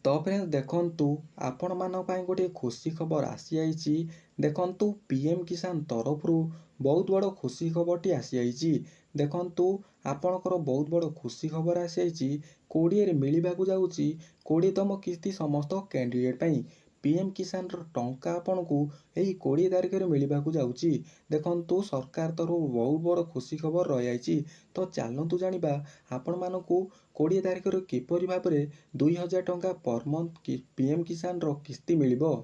तो फ्रेंड्स देखंतु आपण मान ପାଇଁ गोटे खुशी खबर आसी आइछि। देखंतु पीएम किसान तरफरु बहुत बड़ खुशी खबरटी आसी आइछि। देखंतु आपणकर बहुत बड़ खुशी खबर आसी आइछि। 20 रे मिलिबाकू जाउछि 20तम किस्ती समस्त कैंडिडेट पई। पीएम किसान रो टंका आपनकू एही 20 तारिख रे मिलिबाकू जाउछि। देखंतु सरकार तरफ बहुत बड़ खुशी खबर रहि आइछि। तो चलंतु जानिबा आपण मानकू 20 तारिख रे किपरि भाबरे 2000 टंका पर मंथ पीएम किसान रो किस्ती मिलिबो।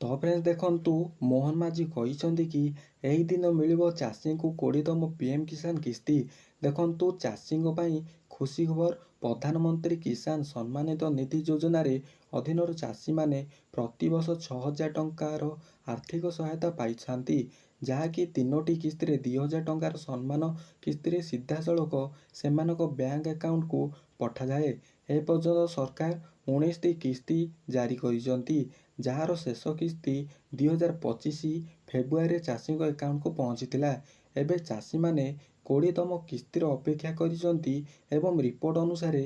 तो फ्रेंड्स देखंतु मोहन माझी कहिसंती कि एही दिन मिलिबो चाषी को 20तम पीएम किसान किस्ती। देखंतु चाषी पई खुशी खबर। प्रधानमंत्री किसान सम्मानित निधि योजना रे अधीन चाषी माने प्रति वर्ष 6000 टंकार आर्थिक सहायता पाइछांती। जहाँकि 3टी किस्ती रे 2000 टंकार सम्मान किस्ती रे सीधा सड़क सेमानक बैंक अकाउंट को पठा जाए। ए पर्यंत सरकार 19टी किस्ती जारी करिसंती। जार शेष किस्ती 2025 फेब्रुआरी चाषी अकाउंट को पहुंचीला। एबे चाषी माने 20तम किस्तीर अपेक्षा करिसंती एवं रिपोर्ट अनुसार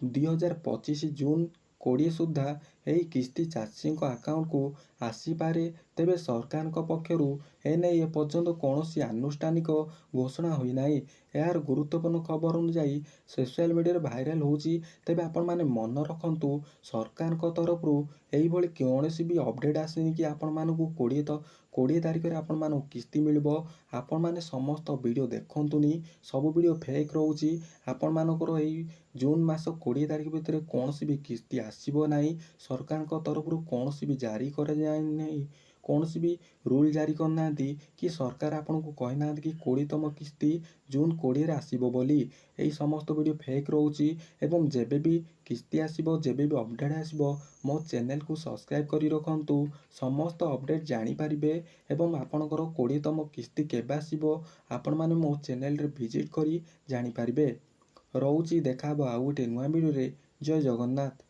2025 जून 20 सुधा यही किस्ती चाषी अकाउंट को आसीपारे। तेबे सरकार पक्षरु एने ए पर्यंत कौनसी आनुष्ठानिक घोषणा होई नाही। यार गुरुत्वपूर्ण खबर अनुसार सोशल मीडिया भाइराल होची। तेबे आपण माने मन रखंतु सरकार तरफरु एही भली कौनसी भी अपडेट आसीनी कि आपण मानकू 20 तारिख रे आपण मानकू किस्ती मिलिबो। आपण माने समस्त वीडियो देखंतुनी, सब वीडियो फेक रहउची। आपण मानकर एही जून मास 20 तारिख भितर कौनसी भी किस्ती आसीबो नाही। सरकार तरफरु कौनसी भी जारी करा जाय नाही। कौनसी भी रूल जारी करना कि सरकार आपन को कहना कि 20तम किस्ती जून 20 रे आसीबो बोली। एही समस्त वीडियो फेक रहउची। एवं जेबे भी किस्ती आसीबो, जेबे भी अपडेट आसीबो, मो चैनल को सब्सक्राइब करी रखंतु। समस्त अपडेट जानी पारिबे एवं आपनकर 20तम किस्ती केबे आसीबो आपण माने मो चैनल रे विजिट करी जानी पारिबे। रहउची, देखाबो आउ गोटे नुआ वीडियो रे। जय जगन्नाथ।